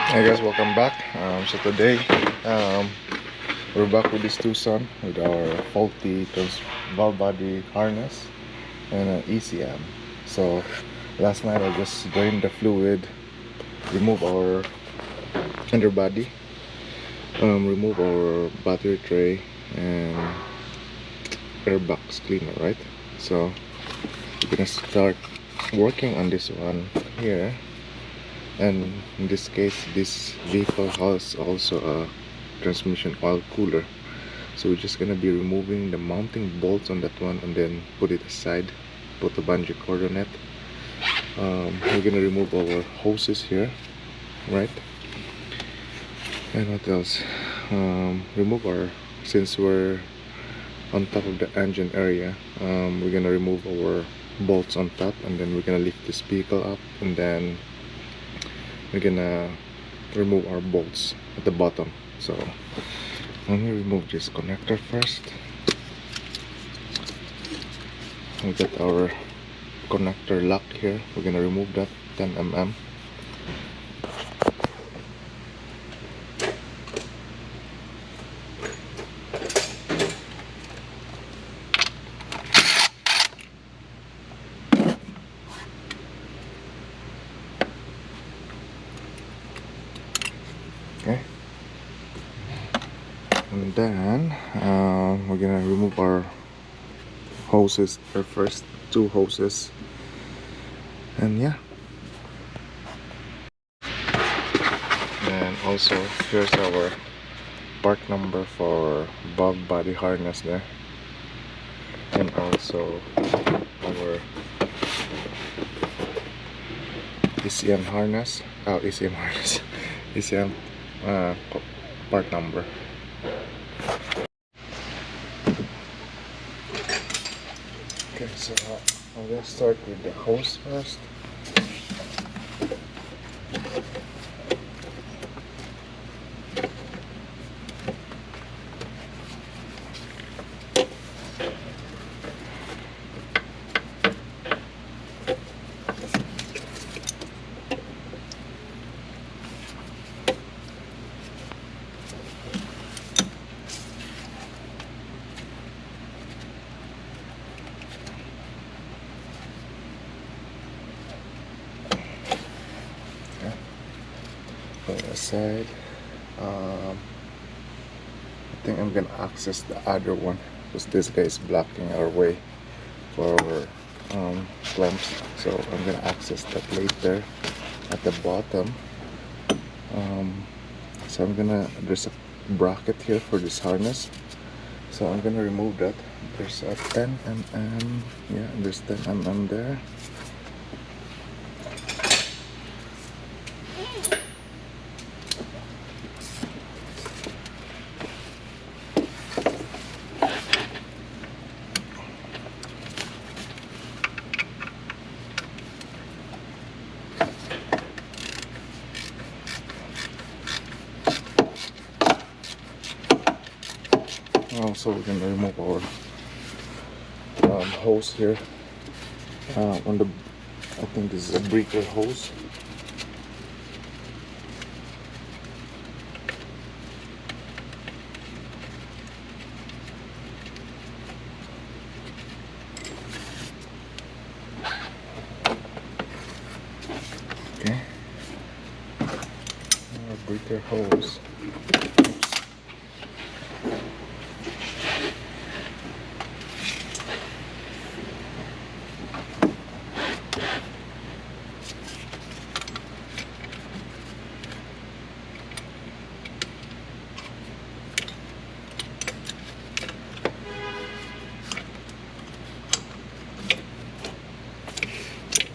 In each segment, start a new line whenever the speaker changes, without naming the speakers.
Hey guys, welcome back. So today we're back with this Tucson with our faulty valve body harness and an ECM. So last night I just drained the fluid, remove our underbody, remove our battery tray and airbox cleaner, right? So we're gonna start working on this one here. And in this case, this vehicle has also a transmission oil cooler, so we're just gonna be removing the mounting bolts on that one and then put it aside, put the bungee cord on it. We're gonna remove our hoses here, right? And what else? Remove our, since we're on top of the engine area, we're gonna remove our bolts on top, and then we're gonna lift this vehicle up, and then we're gonna remove our bolts at the bottom. So let me remove this connector first. We got our connector lock here. We're gonna remove that 10 mm. Okay, and then we're gonna remove our hoses, our first two hoses, and yeah. And also here's our part number for valve body harness there, and also our ECM harness, ECM harness, ECM part number. Okay, so I'm gonna start with the hose first. Put it aside. I think I'm gonna access the other one because this guy is blocking our way for our clamps. So I'm gonna access that later at the bottom. So I'm gonna, there's a bracket here for this harness, so I'm gonna remove that. There's a 10 mm, yeah, there's 10 mm there. Also, we're gonna remove our hose here on the, I think this is a breaker hose. Okay, our breaker hose.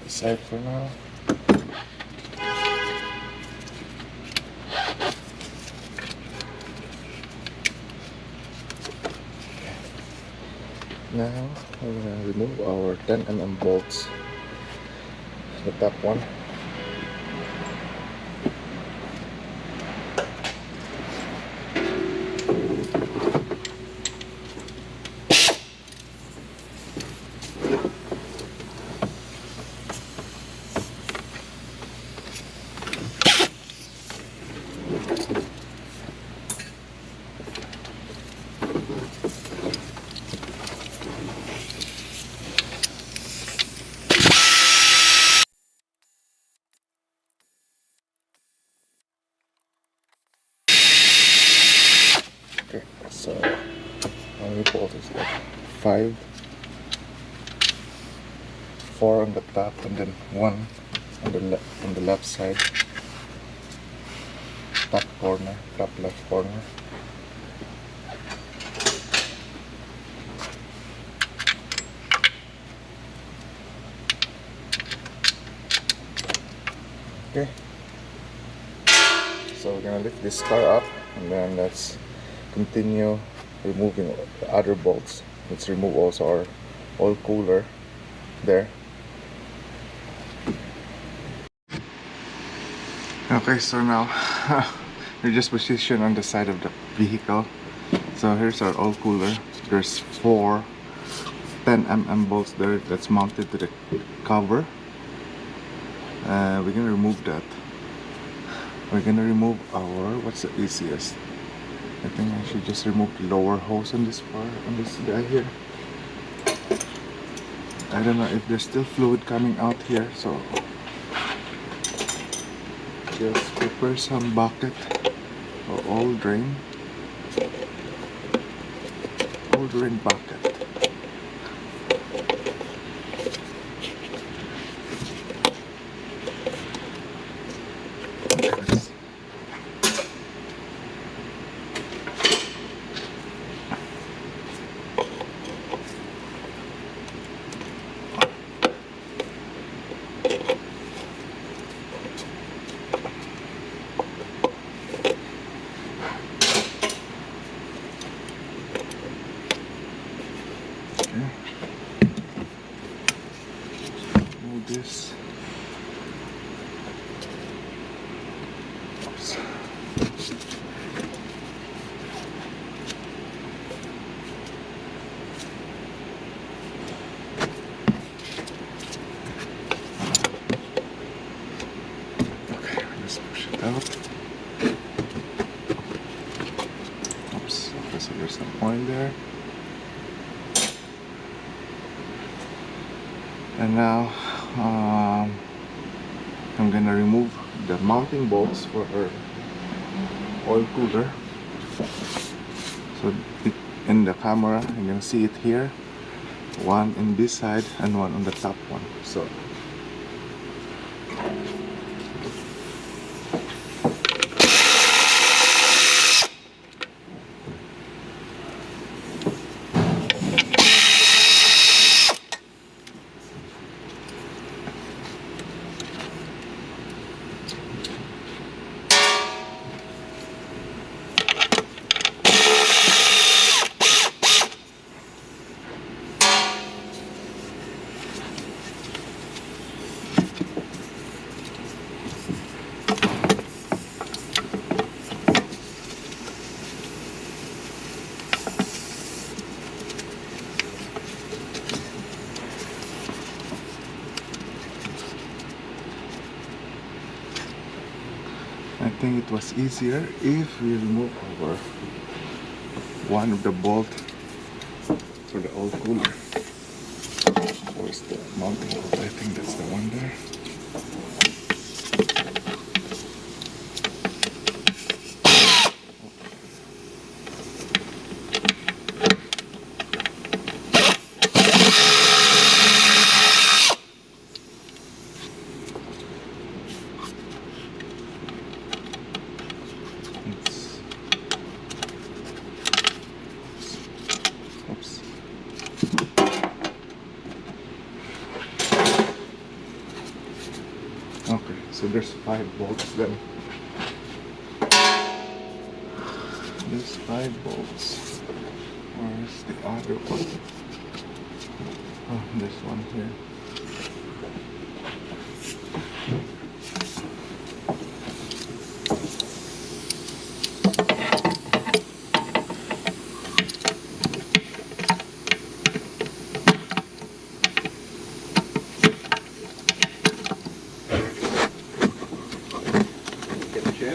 Aside for now. Now we're gonna remove our 10 mm bolts, the top one. So how many bolts is that? 5, 4 on the top, and then 1 on the left side, top corner, top left corner. Okay, so we're gonna lift this car up, and then let's continue removing the other bolts. Let's remove also our oil cooler there. Okay, so now we're just positioned on the side of the vehicle. So here's our oil cooler. There's 4 10mm bolts there that's mounted to the cover. We're gonna remove that. We're gonna remove our, what's the easiest? I think I should just remove the lower hose on this part, on this guy here. I don't know if there's still fluid coming out here, so just prepare some bucket or oil drain bucket. Move this. Oops. Okay, let's push it out. Oops, okay, so there's some oil there. And now I'm gonna remove the mounting bolts for our oil cooler. So in the camera you're gonna see it here, one in this side and one on the top one. So I think it was easier if we remove our one of the bolt for the oil cooler. Where's the mounting bolt? I think that's the one there. Oops. Okay, so there's 5 bolts then. There's 5 bolts. Where's the other one? Oh, there's one here.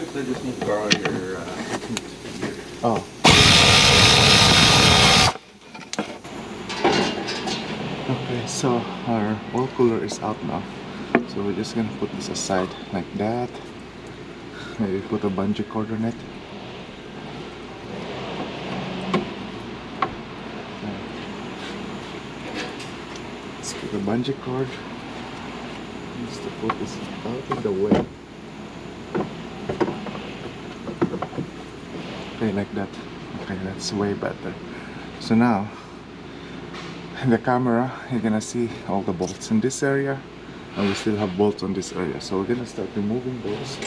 I just need to borrow your
Oh. Okay, so our oil cooler is out now. So we're just gonna put this aside like that. Maybe put a bungee cord on it. the bungee cord needs to put this out of the way. Okay, like that. Okay, that's way better. So now in the camera you're gonna see all the bolts in this area, and we still have bolts on this area, so we're gonna start removing those.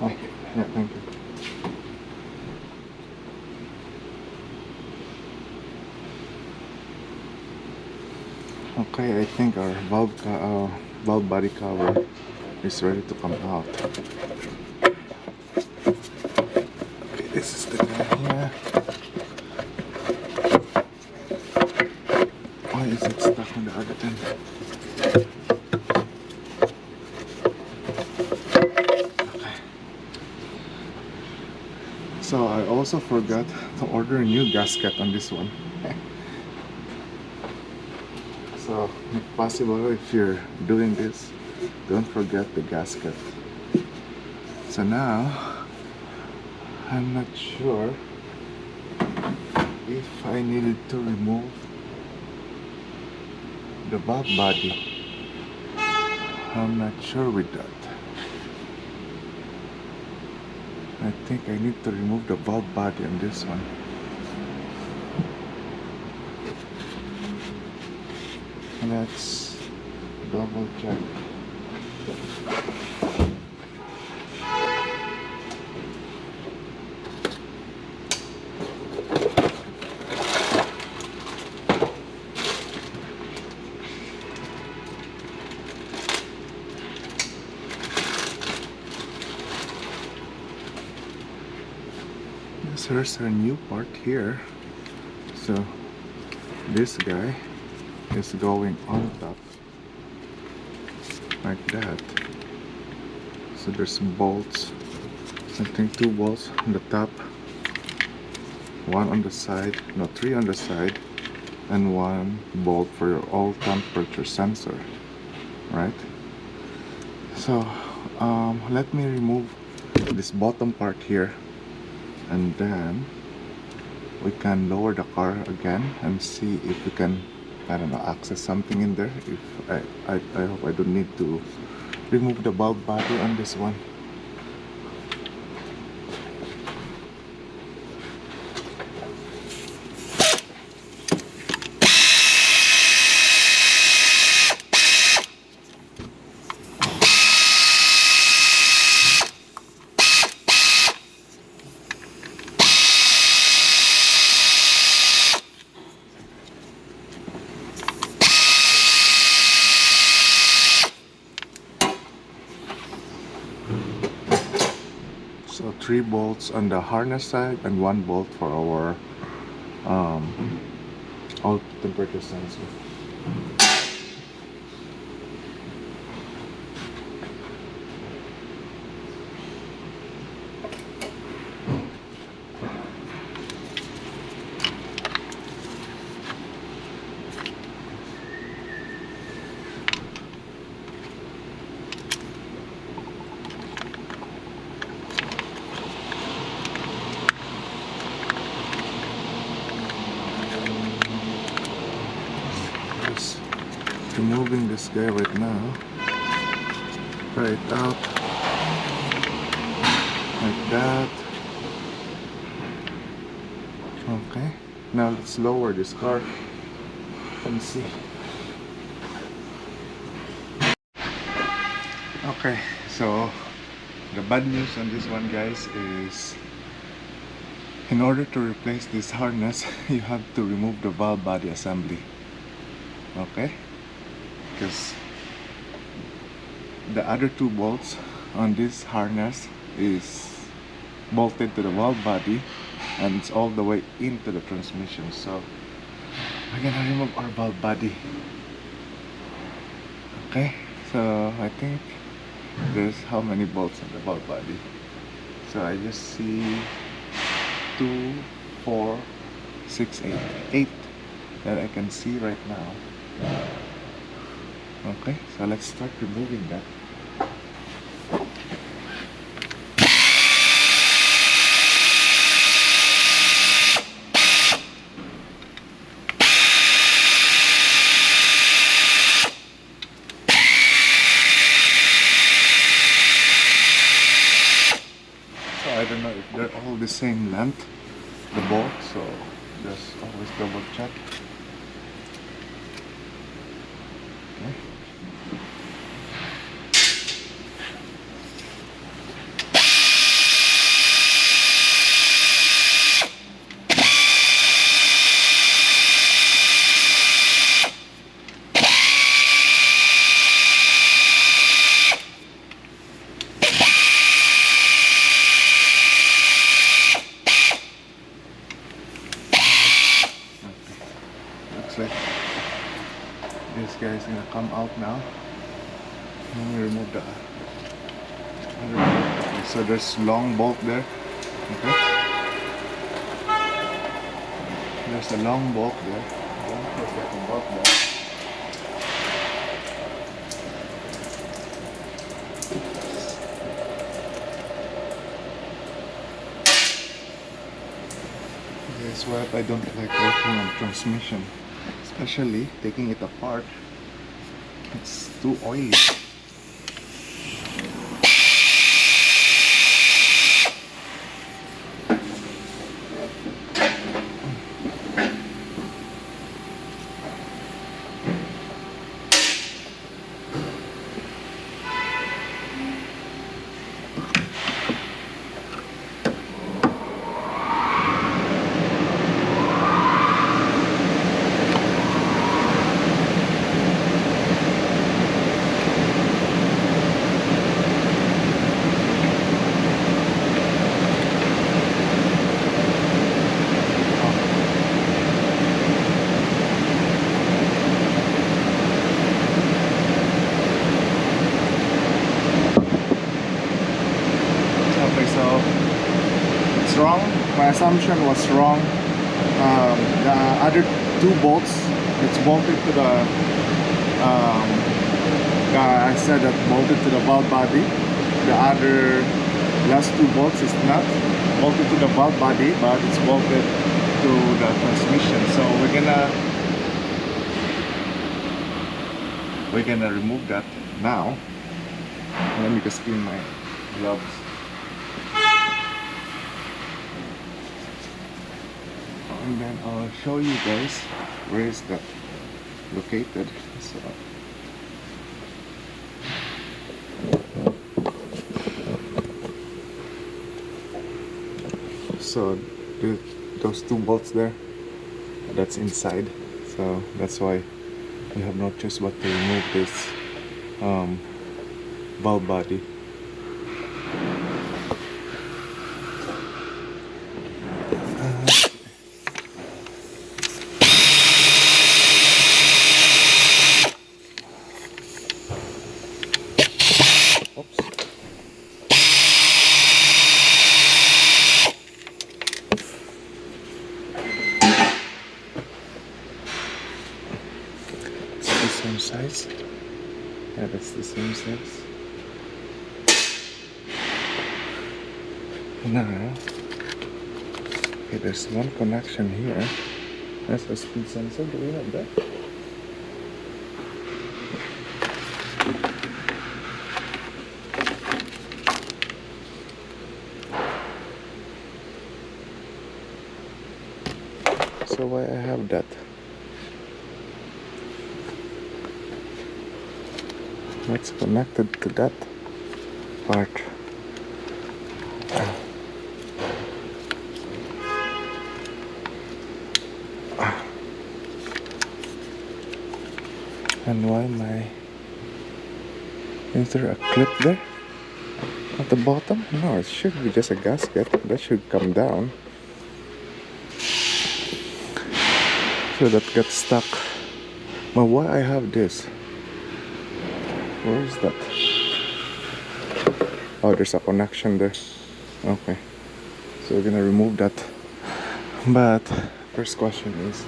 Oh, yeah, thank you. Okay, I think our valve body cover is ready to come out. Okay, this is the guy here. Why is it stuck on the other end? Okay. So I also forgot to order a new gasket on this one. So if possible, if you're doing this, don't forget the gasket. So now I'm not sure if I needed to remove the valve body. I'm not sure with that. I think I need to remove the valve body on this one. Let's double check. Yes, there's a new part here. So this guy is going on top like that. So there's bolts, I think 2 bolts on the top, 1 on the side, no, 3 on the side, and 1 bolt for your oil temperature sensor, right? So let me remove this bottom part here, and then we can lower the car again and see if we can, I don't know, access something in there. If I hope I don't need to remove the valve body on this one. So 3 bolts on the harness side and 1 bolt for our oil temperature sensor. Just removing this guy right now. Right out like that. Okay, now let's lower this car and see. Okay, so the bad news on this one, guys, is in order to replace this harness you have to remove the valve body assembly. Okay, because the other 2 bolts on this harness is bolted to the valve body, and it's all the way into the transmission. So we're gonna remove our valve body. Okay, so I think there's how many bolts in the valve body? So I just see 2, 4, 6, 8, 8 that I can see right now. Okay, so let's start removing that. So I don't know if they're all the same length, the bolt, so just always double check. Okay. Looks like this guy is gonna come out now. Let me remove the other bolt. Okay, so there's long bolt there. Okay. There's a long bolt there. There's like a bolt there. That's why I don't like working on transmission, especially taking it apart. It's too oily. It's wrong. My assumption was wrong. The other 2 bolts, it's bolted to the I said that bolted to the valve body. The other last 2 bolts is not bolted to the valve body, but it's bolted to the transmission. So we're gonna remove that now. Let me just clean my gloves. And then I'll show you guys where is that located. So those 2 bolts there, that's inside. So that's why we have no choice but to remove this valve body. Same size. Yeah, that's the same size. Now, okay, there's one connection here. That's a speed sensor. Do we have that? So why I have that? What's connected to that part? And why is there a clip there at the bottom? No, it should be just a gasket that should come down. So that got stuck. But why I have this? Where is that? Oh, there's a connection there. Okay, so we're gonna remove that. But first question is,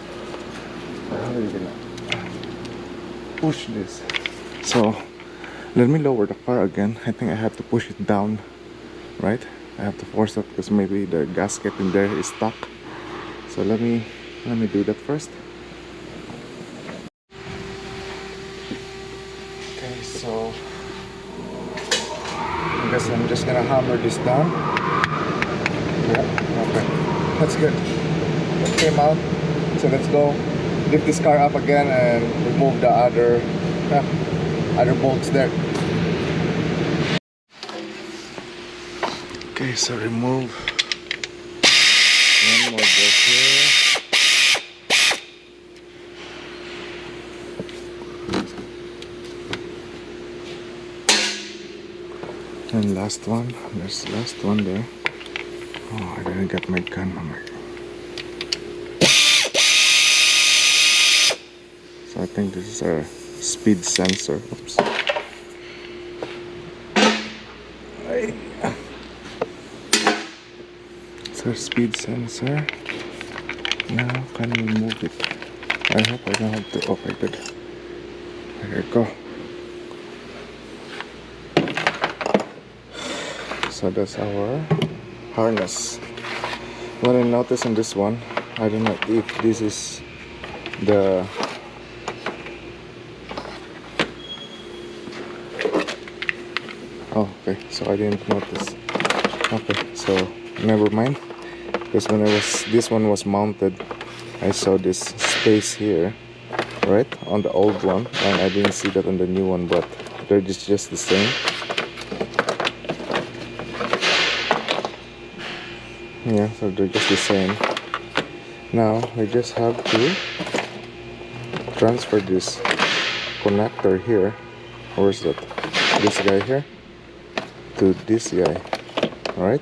how are you gonna push this? So let me lower the car again. I think I have to push it down, right? I have to force it because maybe the gasket in there is stuck. So let me do that first. Okay, so I guess I'm just gonna hammer this down. Yeah, okay, that's good. It came out. So let's go lift this car up again and remove the other bolts there. Okay, so remove one more bolt here. And last one. There's the last one there. Oh, I didn't get my gun. Oh my. So I think this is a speed sensor. Oops. It's our speed sensor. Now can we move it? I hope I don't have to. Okay, good. There you go. So that's our harness. What I noticed in this one, I don't know if this is the oh, okay, so I didn't notice. Okay, so never mind. Because when this one was mounted, I saw this space here, right, on the old one, and I didn't see that on the new one, but they're just the same. Yeah, so they're just the same. Now we just have to transfer this connector here. Where's that? This guy here to this guy. Alright?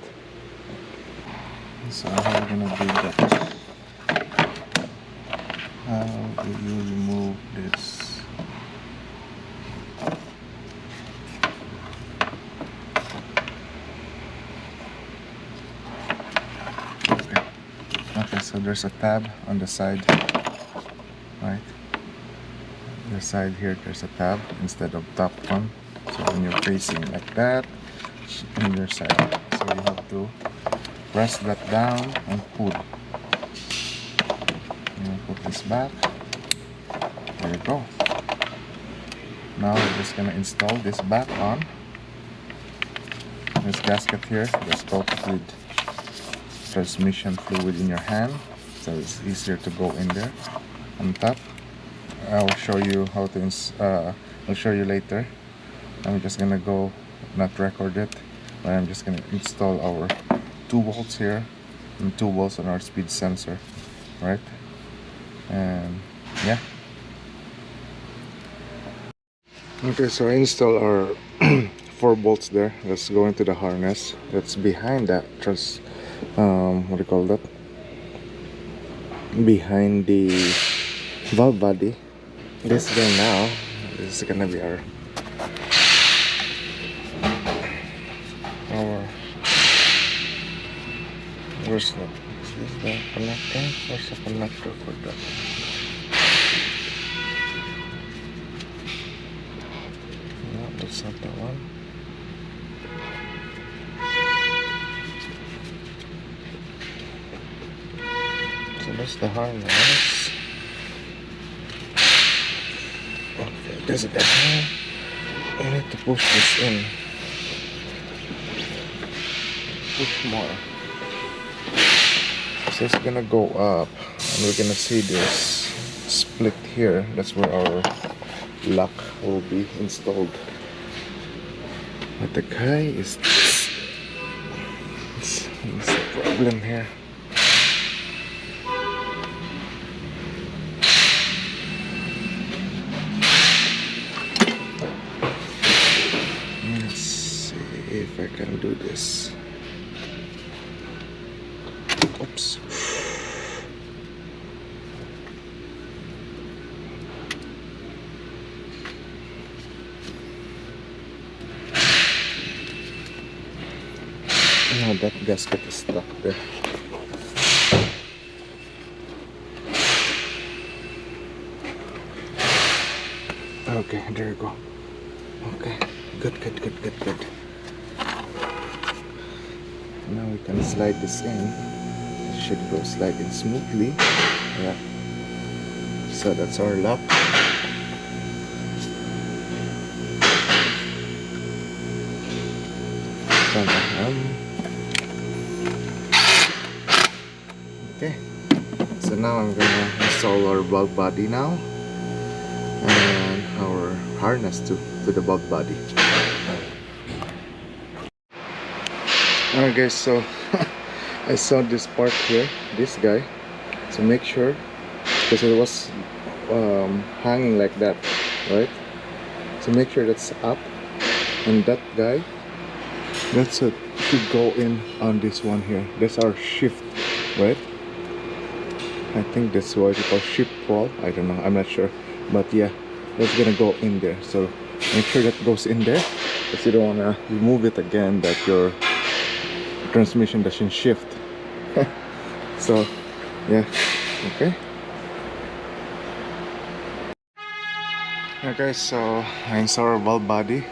So how are we gonna do that? How do you remove this? Okay, so there's a tab on the side, right? The side here, there's a tab instead of top one. So when you're facing like that, on your side, so you have to press that down and pull. You put this back. There you go. Now we're just gonna install this back on. This gasket here, just coat it with transmission fluid in your hand, so it's easier to go in there on top. I'll show you how to I'll show you later. I'm just gonna go, not record it, but I'm just gonna install our 2 volts here and 2 volts on our speed sensor, right? And yeah. Okay, so I install our 4 bolts there. Let's go into the harness that's behind that what do you call that, behind the valve body. This guy now, this is gonna be our where's that? Is this the connector? Where's the connector for that? No, that's not the one. So that's the harness. Okay, this is the hand. I need to push this in. Push more. So it's gonna go up, and we're gonna see this split here. That's where our lock will be installed. But the guy is it's the problem here. Let's see if I can do this. Oops. Oh, that gasket is stuck there. Okay, there you go. Okay, good. Now we can slide this in. It should go sliding smoothly. Yeah. So that's our lock. Okay. So now I'm gonna install our bulb body now and our harness to the bulb body. Alright guys, so I saw this part here, this guy. So make sure, because it was hanging like that, right? So make sure that's up, and that guy, that's it, should go in on this one here. That's our shift, right? I think that's what you call shift roll. I don't know, I'm not sure, but yeah, that's gonna go in there. So make sure that goes in there, because you don't wanna remove it again, that your transmission doesn't shift. So yeah, okay. Okay, so I installed our valve body.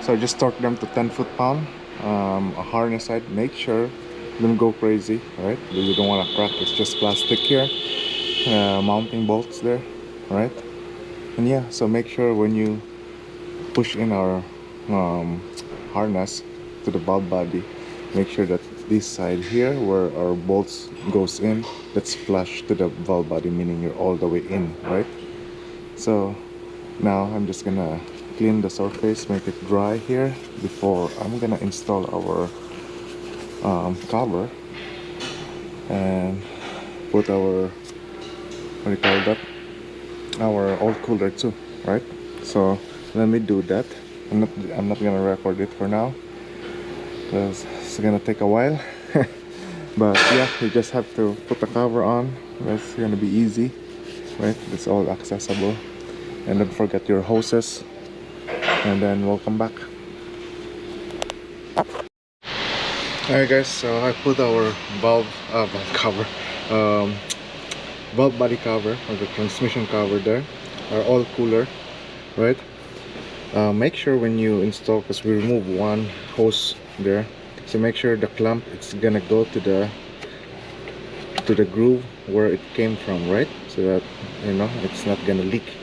So I just torque them to 10 foot-pound. A harness side, make sure don't go crazy, right? You don't want to crack. It's just plastic here, mounting bolts there, right? And yeah, so make sure when you push in our harness to the valve body, make sure that this side here where our bolts goes in, that's flush to the valve body, meaning you're all the way in, right? So now I'm just gonna clean the surface, make it dry here before I'm gonna install our cover and put our, what do you call that, our oil cooler too, right? So let me do that. I'm not gonna record it for now because it's gonna take a while. But yeah, you just have to put the cover on. That's gonna be easy, right? It's all accessible. And don't forget your hoses, and then we'll come back. Alright guys, so I put our valve cover, valve body cover, or the transmission cover there, our oil cooler, right? Make sure when you install, because we remove one hose there, so make sure the clamp, it's gonna go to the groove where it came from, right? So that, you know, it's not gonna leak.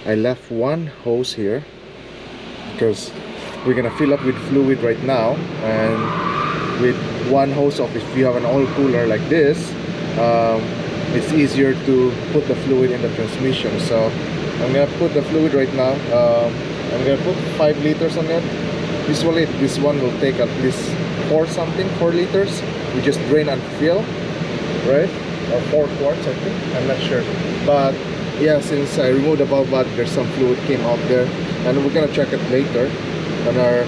I left one hose here because we're gonna fill up with fluid right now, and with one hose off, if you have an oil cooler like this, it's easier to put the fluid in the transmission. So I'm gonna put the fluid right now. I'm gonna put 5 liters on it. Usually this one will take at least 4 liters. We just drain and fill, right? Or 4 quarts, I think, I'm not sure. But yeah, since I removed the valve body, there's some fluid came out there, and we're gonna check it later on our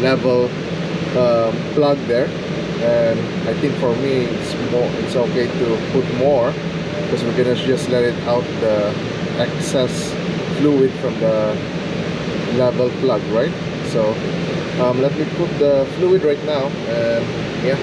level plug there. And I think for me it's okay to put more, because we're gonna just let it out the excess fluid from the level plug, right? So let me put the fluid right now, and yeah.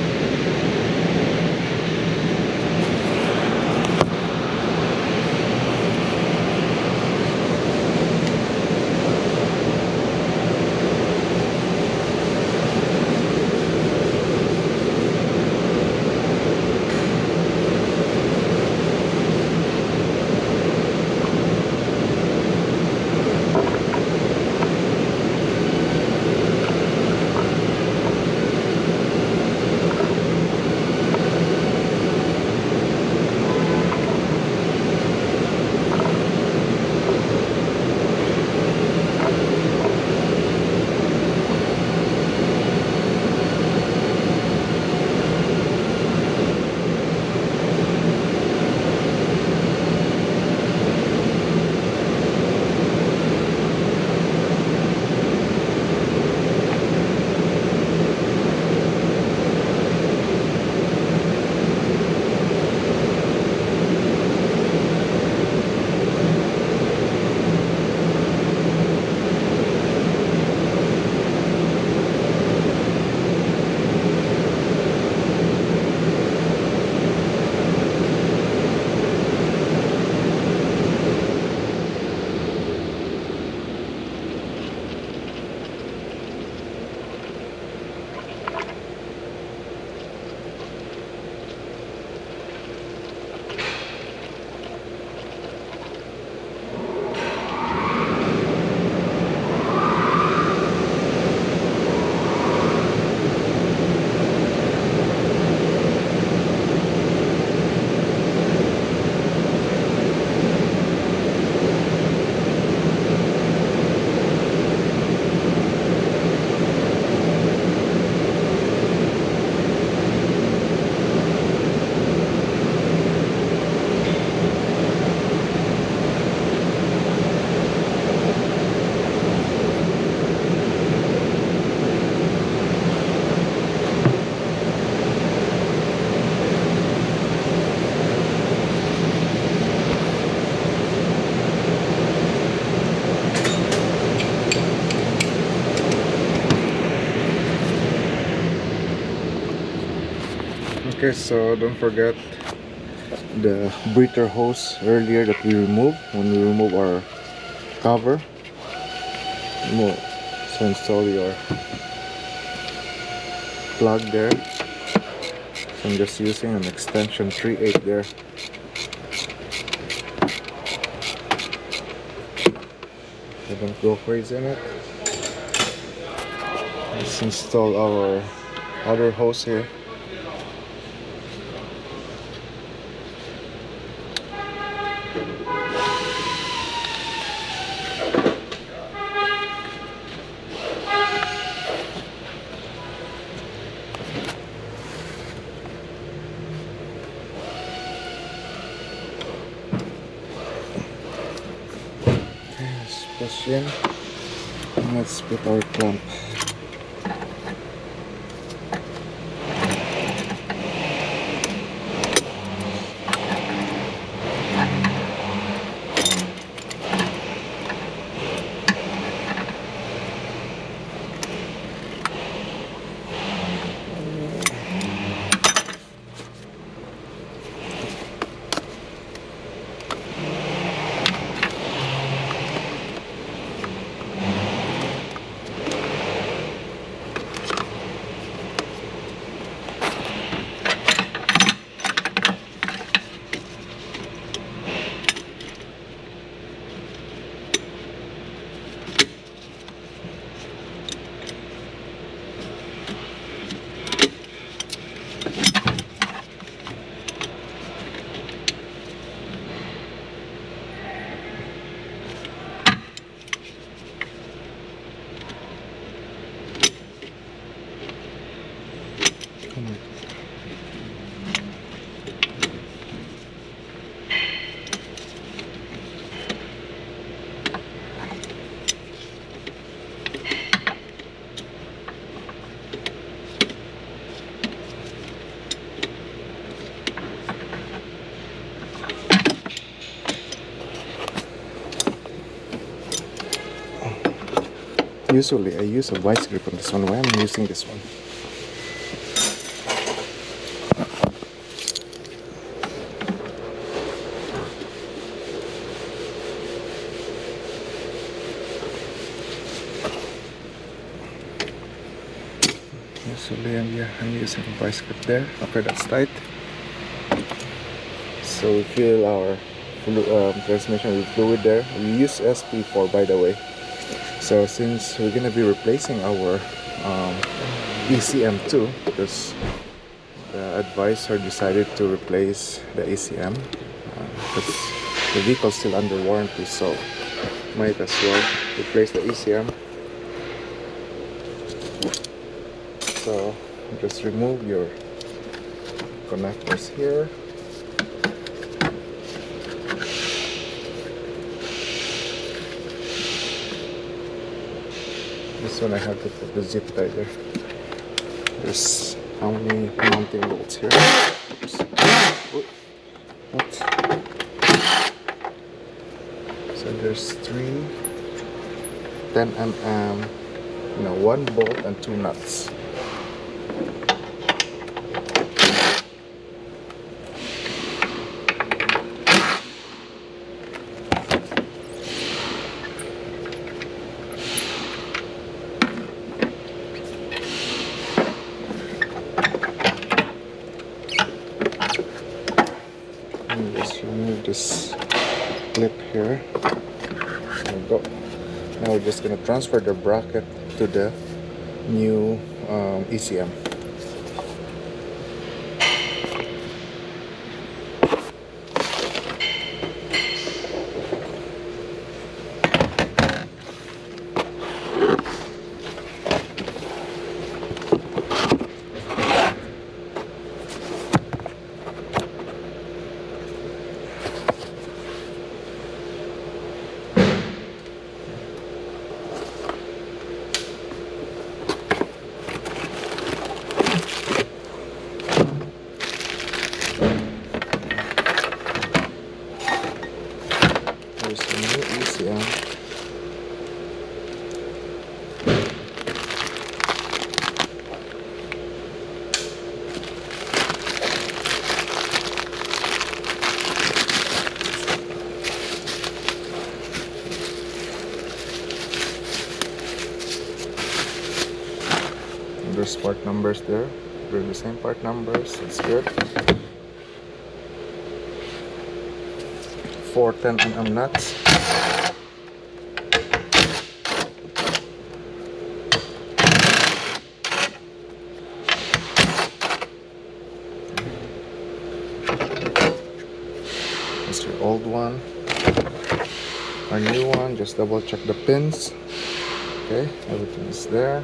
Okay, so don't forget the breather hose earlier that we removed when we remove our cover. So install your plug there. So I'm just using an extension 3/8 there. So don't go crazy in it. Let's install our other hose here. Let's push in and let's put our clamp. Usually I use a vice grip on this one. Why am I using this one? Usually I'm using a vice grip there. Okay, that's tight. So we fill our transmission with fluid there. We use SP4, by the way. So since we're gonna be replacing our ECM2, because the advisor decided to replace the ECM because the vehicle is still under warranty, so might as well replace the ECM. So just remove your connectors here. This one I have to put the zip tie there. There's how many mounting bolts here? Oops. What? So there's 3 10 mm, one bolt and 2 nuts. Just remove this clip here. There we go. Now we're just gonna transfer the bracket to the new ECM. There's the new ECM. there's part numbers there. They're the same part numbers. It's good. 410mm nuts. That's your old one. Our new one, just double check the pins. Okay, everything is there.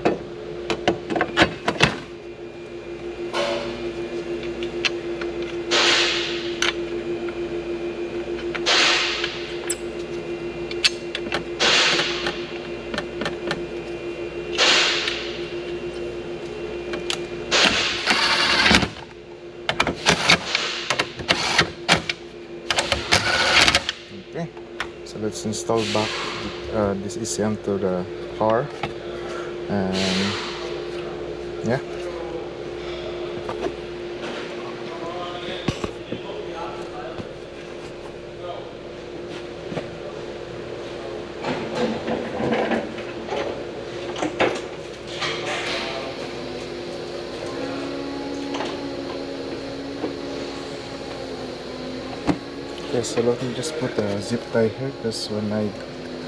Okay, so let's install back this ECM to the car, and yeah. Okay, so let me just put a zip tie here, because when I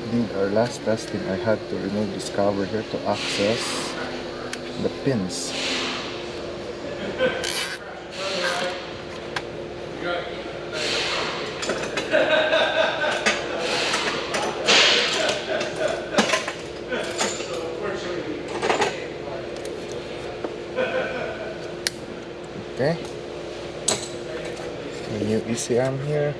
did our last testing, I had to remove this cover here to access the pins. Okay, the new ECM here.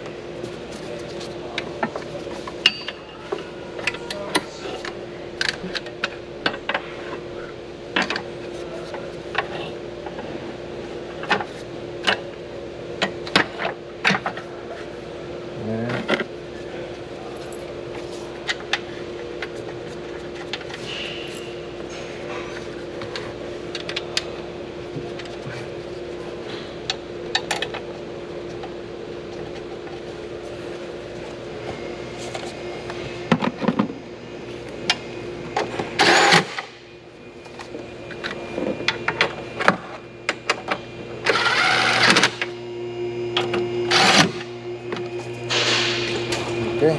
Okay,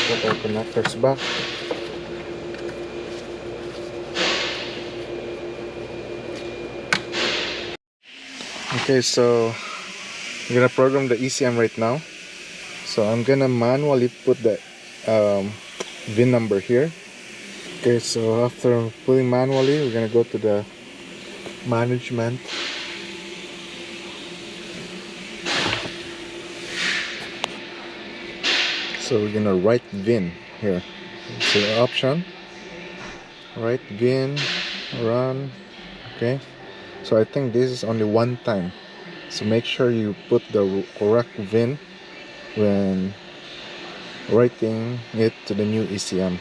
put our connectors back. Okay, so I'm gonna program the ECM right now. So I'm gonna manually put the VIN number here. Okay, so after putting manually, we're gonna go to the management. So we're gonna write VIN here. So option, write VIN, run. Okay, so I think this is only one time, so make sure you put the correct VIN when writing it to the new ECM.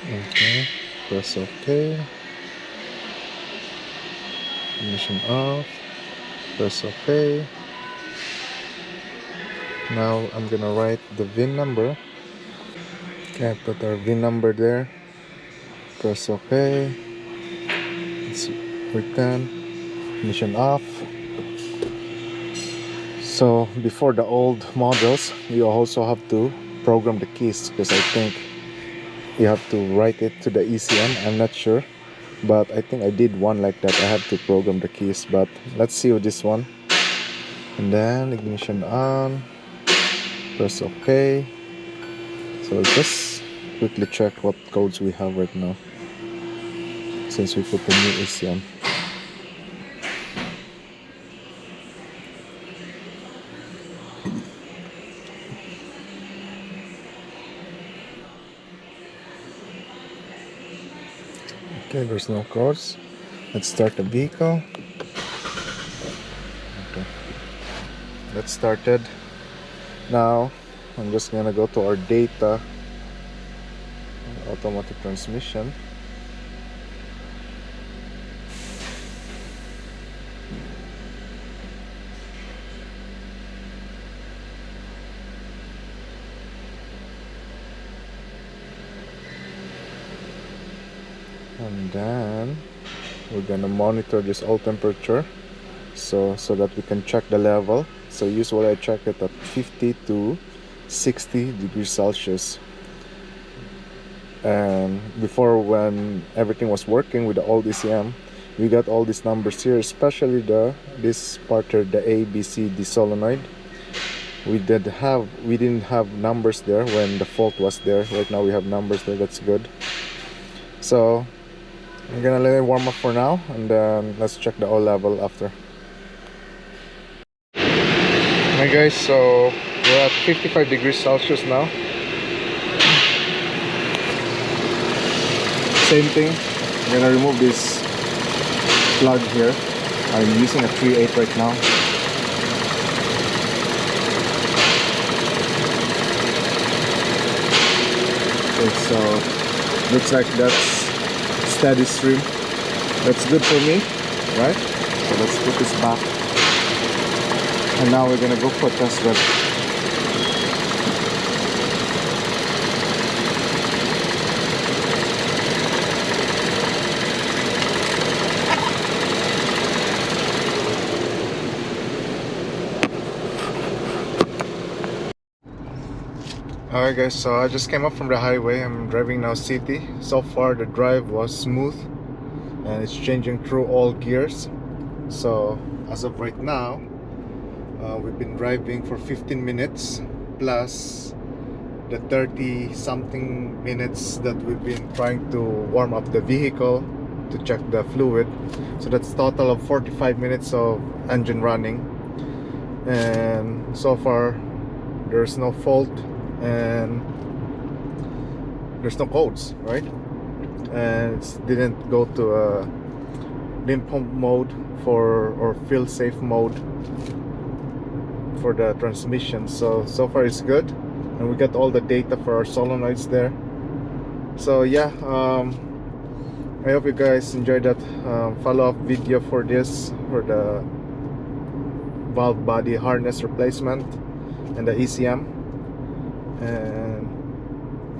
Okay, press OK, ignition off, press OK. Now I'm gonna write the VIN number. Okay, I put our VIN number there, press OK, it's written, ignition off. So before the old models, you also have to program the keys, because I think you have to write it to the ECM. I'm not sure, but I think I did one like that. I had to program the keys, but let's see with this one. And then ignition on, press OK. So just quickly check what codes we have right now, since we put the new ECM. Okay, there's no codes. Let's start the vehicle. Okay, let's start it. Now I'm just gonna go to our data, automatic transmission. And then we're gonna monitor this oil temperature, so that we can check the level. So usually I check it at 50 to 60 degrees Celsius. And before, when everything was working with the old ECM, we got all these numbers here, especially this part here, the A, B, C, D solenoid. We didn't have numbers there when the fault was there. Right now we have numbers there. That's good. So I'm gonna let it warm up for now, and then let's check the oil level after. Hi guys, so we're at 55 degrees Celsius now. Same thing, I'm gonna remove this plug here. I'm using a 3/8 right now. Okay, so looks like that's steady stream. That's good for me, right? So let's put this back. And now we're gonna go for test run. Alright guys, so I just came up from the highway. I'm driving now city. So far the drive was smooth and it's changing through all gears. So as of right now, we've been driving for 15 minutes plus the 30 something minutes that we've been trying to warm up the vehicle to check the fluid. So that's total of 45 minutes of engine running, and so far there's no fault and there's no codes, right? And it didn't go to a limp pump mode or feel safe mode for the transmission. So far it's good, and we got all the data for our solenoids there. So yeah, I hope you guys enjoyed that follow-up video for this, for the valve body harness replacement and the ECM. And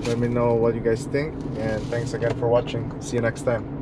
let me know what you guys think, and thanks again for watching. See you next time.